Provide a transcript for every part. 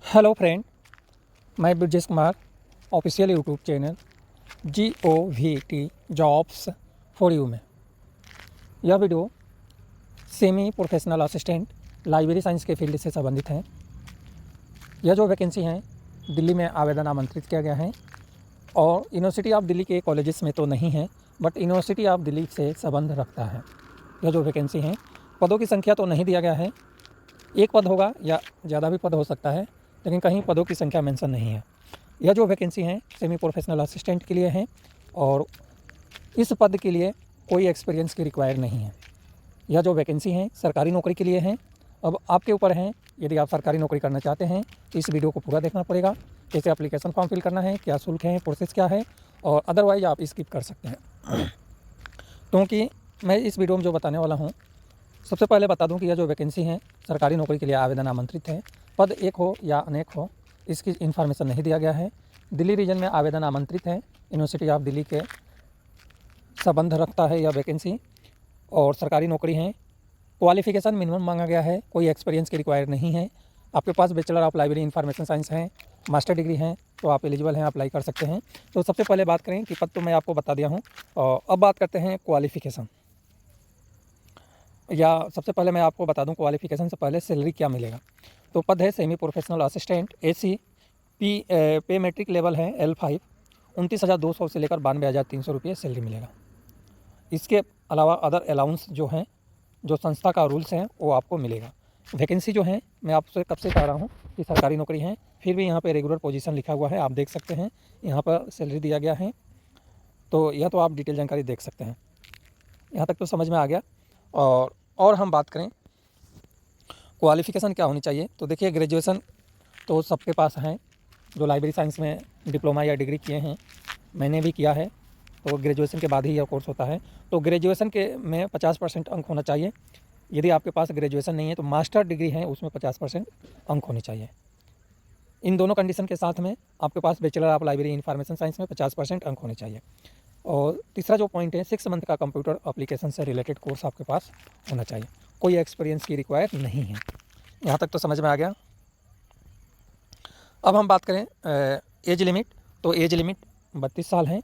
Hello friend, मैं Brajesh Kumar official YouTube channel GOVT jobs for you में यह video semi professional assistant library science के field से संबंधित है। यह जो वैकेंसी है दिल्ली में आवेदन आमंत्रित किया गया है और यूनिवर्सिटी ऑफ दिल्ली के कॉलेजेस में तो नहीं है, बट यूनिवर्सिटी ऑफ दिल्ली से संबंध रखता है। यह जो वैकेंसी है, पदों की संख्या तो नहीं दिया गया है, एक पद होगा या ज़्यादा भी पद हो सकता है, लेकिन कहीं पदों की संख्या मेंशन नहीं है। यह जो वैकेंसी है सेमी प्रोफेशनल असिस्टेंट के लिए है और इस पद के लिए कोई एक्सपीरियंस की रिक्वायर नहीं है। यह जो वैकेंसी है सरकारी नौकरी के लिए है। अब आपके ऊपर है, यदि आप सरकारी नौकरी करना चाहते हैं तो इस वीडियो को पूरा देखना पड़ेगा। कैसे एप्लीकेशन फॉर्म फिल करना है, क्या शुल्क है, प्रोसेस क्या है, और अदरवाइज आप स्किप कर सकते हैं। क्योंकि मैं इस वीडियो में जो बताने वाला हूँ, सबसे पहले बता दूं कि यह जो वैकेंसी है सरकारी नौकरी के लिए आवेदन आमंत्रित है। पद एक हो या अनेक हो, इसकी इन्फॉर्मेशन नहीं दिया गया है। दिल्ली रीजन में आवेदन आमंत्रित है, यूनिवर्सिटी ऑफ दिल्ली के संबंध रखता है यह वैकेंसी और सरकारी नौकरी है। क्वालिफिकेशन मिनिमम मांगा गया है, कोई एक्सपीरियंस की रिक्वायर नहीं है। आपके पास bachelor of library information science है, मास्टर डिग्री है, तो आप एलिजिबल हैं, अप्लाई कर सकते हैं। तो सबसे पहले बात करें कि पद तो मैं आपको बता दिया हूँ, और अब बात करते हैं क्वालिफिकेशन। या सबसे पहले मैं आपको बता दूं क्वालिफिकेशन से पहले सैलरी क्या मिलेगा। तो पद है सेमी प्रोफेशनल असिस्टेंट AC, पे मेट्रिक लेवल है L5, 29,200 से लेकर 92,300 रुपये सैलरी मिलेगा। इसके अलावा अदर अलाउंस जो हैं, जो संस्था का रूल्स हैं, वो आपको मिलेगा। वैकेंसी जो है, मैं आपसे कब से कह रहा हूँ कि सरकारी नौकरी है, फिर भी यहाँ पे रेगुलर पोजीशन लिखा हुआ है, आप देख सकते हैं। यहाँ पर सैलरी दिया गया है, तो यह तो आप डिटेल जानकारी देख सकते हैं। यहाँ तक तो समझ में आ गया। और हम बात करें क्वालिफ़िकेशन क्या होनी चाहिए, तो देखिए ग्रेजुएशन तो सबके पास है, जो लाइब्रेरी साइंस में डिप्लोमा या डिग्री किए हैं, मैंने भी किया है, तो ग्रेजुएशन के बाद ही यह कोर्स होता है। तो ग्रेजुएशन के में 50% अंक होना चाहिए। यदि आपके पास ग्रेजुएशन नहीं है तो मास्टर डिग्री है, उसमें 50% अंक होने चाहिए। इन दोनों कंडीशन के साथ में आपके पास bachelor of library information science में 50% अंक होने चाहिए। और तीसरा जो पॉइंट है, 6 मंथ का कंप्यूटर एप्लीकेशन से रिलेटेड कोर्स आपके पास होना चाहिए। कोई एक्सपीरियंस की रिक्वायर नहीं है। यहाँ तक तो समझ में आ गया। अब हम बात करें एज लिमिट, तो एज लिमिट 32 साल है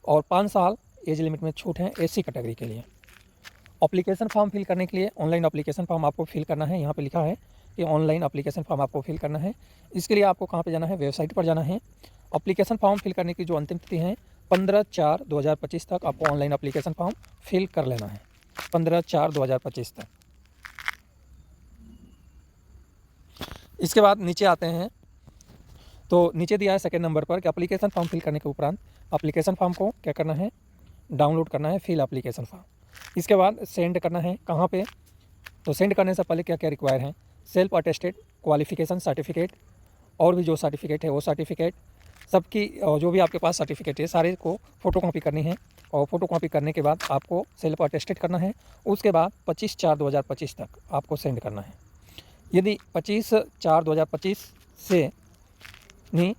और 5 साल एज लिमिट में छूट है SC कैटेगरी के लिए। एप्लीकेशन फॉर्म फिल करने के लिए ऑनलाइन एप्लीकेशन फॉर्म आपको फिल करना है। यहाँ पे लिखा है कि ऑनलाइन एप्लीकेशन फॉर्म आपको फिल करना है। इसके लिए आपको कहाँ पे जाना है, वेबसाइट पर जाना है। एप्लीकेशन फॉर्म फिल करने की जो अंतिम तिथि है 15/4/2025 तक आपको ऑनलाइन एप्लीकेशन फॉर्म फिल कर लेना है, 15/4/2025 तक। इसके बाद नीचे आते हैं, तो नीचे दिया है सेकेंड नंबर पर कि एप्लीकेशन फॉर्म फिल करने के उपरांत एप्लीकेशन फॉर्म को क्या करना है, डाउनलोड करना है, फिल एप्लीकेशन फॉर्म। इसके बाद सेंड करना है। कहाँ पे, तो सेंड करने से पहले क्या क्या रिक्वायर है, सेल्फ अटेस्टेड क्वालिफिकेशन सर्टिफिकेट, और भी जो सर्टिफिकेट है वो सर्टिफिकेट सबकी, जो भी आपके पास सर्टिफिकेट है सारे को फ़ोटोकॉपी करनी है। और फ़ोटोकॉपी करने के बाद आपको सेल्फ अटेस्टेड करना है। उसके बाद 25/4/2025 तक आपको सेंड करना है। यदि 25/4/2025 से नहीं,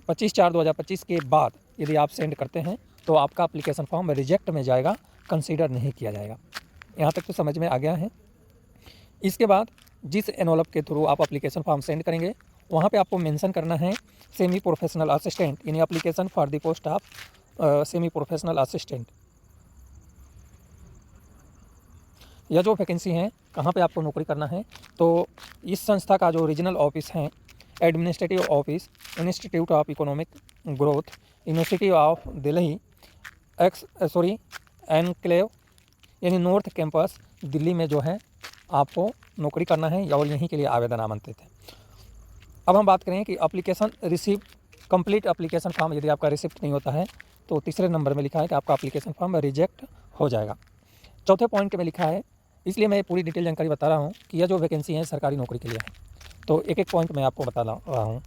25/4/2025 के बाद यदि आप सेंड करते हैं तो आपका एप्लीकेशन फॉर्म रिजेक्ट में जाएगा, कंसीडर नहीं किया जाएगा। यहाँ तक तो समझ में आ गया है। इसके बाद जिस एनवलप के थ्रू आप एप्लीकेशन फॉर्म सेंड करेंगे वहाँ पे आपको मेंशन करना है सेमी प्रोफेशनल असिस्टेंट, यानी application for the post of semi professional assistant. यह जो वैकेंसी है कहाँ पे आपको नौकरी करना है, तो इस संस्था का जो रीजनल ऑफिस है, administrative office, institute of economic growth, university of Delhi enclave यानी नॉर्थ कैंपस दिल्ली में जो है आपको नौकरी करना है, और यहीं के लिए आवेदन आमंत्रित है। अब हम बात करें कि application receive complete application form यदि आपका रिसिप्ट नहीं होता है तो तीसरे नंबर में लिखा है कि आपका एप्लीकेशन फॉर्म रिजेक्ट हो जाएगा। चौथे पॉइंट में लिखा है, इसलिए मैं पूरी डिटेल जानकारी बता रहा हूँ कि यह जो वैकेंसी है सरकारी नौकरी के लिए है। तो एक एक पॉइंट मैं आपको बता रहा हूँ,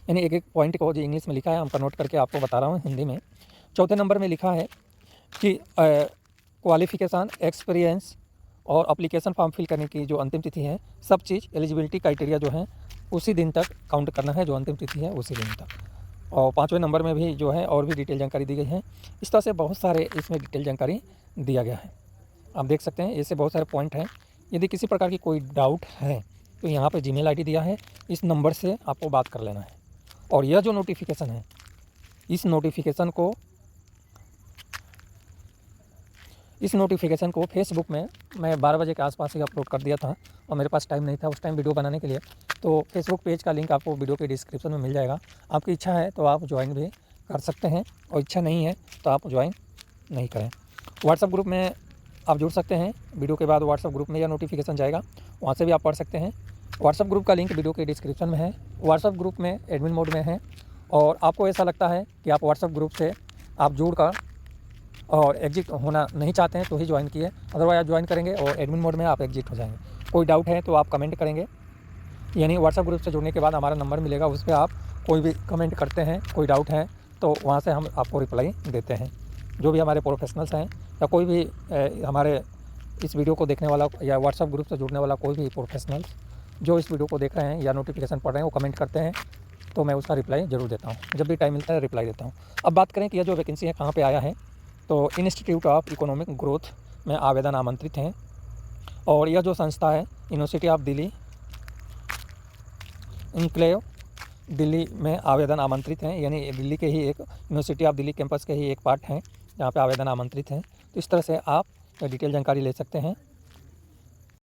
यानी एक एक पॉइंट को जो इंग्लिश में लिखा है हम नोट करके आपको बता रहा हूँ हिंदी में। चौथे नंबर में लिखा है कि क्वालिफिकेशन, एक्सपीरियंस और एप्लीकेशन फॉर्म फिल करने की जो अंतिम तिथि है, सब चीज़ एलिजिबिलिटी क्राइटेरिया जो है उसी दिन तक काउंट करना है, जो अंतिम तिथि है उसी दिन तक। और 5वें नंबर में भी जो है और भी डिटेल जानकारी दी गई है। इस तरह से बहुत सारे इसमें डिटेल जानकारी दिया गया है, आप देख सकते हैं। ऐसे बहुत सारे पॉइंट हैं। यदि किसी प्रकार की कोई डाउट है तो यहाँ पे जीमेल आईडी दिया है, इस नंबर से आपको बात कर लेना है। और यह जो नोटिफिकेशन है, इस नोटिफिकेशन को फेसबुक में मैं 12 बजे के आसपास ही अपलोड कर दिया था और मेरे पास टाइम नहीं था उस टाइम वीडियो बनाने के लिए। तो फेसबुक पेज का लिंक आपको वीडियो के डिस्क्रिप्शन में मिल जाएगा। आपकी इच्छा है तो आप ज्वाइन भी कर सकते हैं और इच्छा नहीं है तो आप ज्वाइन नहीं करें। व्हाट्सएप ग्रुप में आप जुड़ सकते हैं, वीडियो के बाद व्हाट्सएप ग्रुप में यह नोटिफिकेशन जाएगा, वहाँ से भी आप पढ़ सकते हैं। व्हाट्सएप ग्रुप का लिंक वीडियो के डिस्क्रिप्शन में है। व्हाट्सएप ग्रुप में एडमिन मोड में है और आपको ऐसा लगता है कि आप व्हाट्सएप ग्रुप से आप जुड़ कर और एग्जिट होना नहीं चाहते हैं तो ही ज्वाइन किए, अदरवाइज आप ज्वाइन करेंगे और एडमिन मोड में आप एग्जिट हो जाएंगे। कोई डाउट है तो आप कमेंट करेंगे, यानी व्हाट्सएप ग्रुप से जुड़ने के बाद हमारा नंबर मिलेगा, उस पर आप कोई भी कमेंट करते हैं, कोई डाउट है तो वहाँ से हम आपको रिप्लाई देते हैं। जो भी हमारे प्रोफेशनल्स हैं या कोई भी हमारे इस वीडियो को देखने वाला या व्हाट्सएप ग्रुप से जुड़ने वाला कोई भी प्रोफेशनल्स जो इस वीडियो को देख रहे हैं या नोटिफिकेशन पढ़ रहे हैं वो कमेंट करते हैं तो मैं उसका रिप्लाई ज़रूर देता हूँ, जब भी टाइम मिलता है रिप्लाई देता हूँ। अब बात करें कि यह जो वैकेंसी है कहाँ पे आया है, तो इंस्टीट्यूट ऑफ इकोनॉमिक ग्रोथ में आवेदन आमंत्रित हैं। और यह जो संस्था है university of Delhi enclave Delhi में आवेदन आमंत्रित हैं, यानी दिल्ली के ही एक यूनिवर्सिटी ऑफ दिल्ली कैंपस के ही एक पार्ट हैं जहाँ पे आवेदन आमंत्रित हैं। तो इस तरह से आप डिटेल जानकारी ले सकते हैं।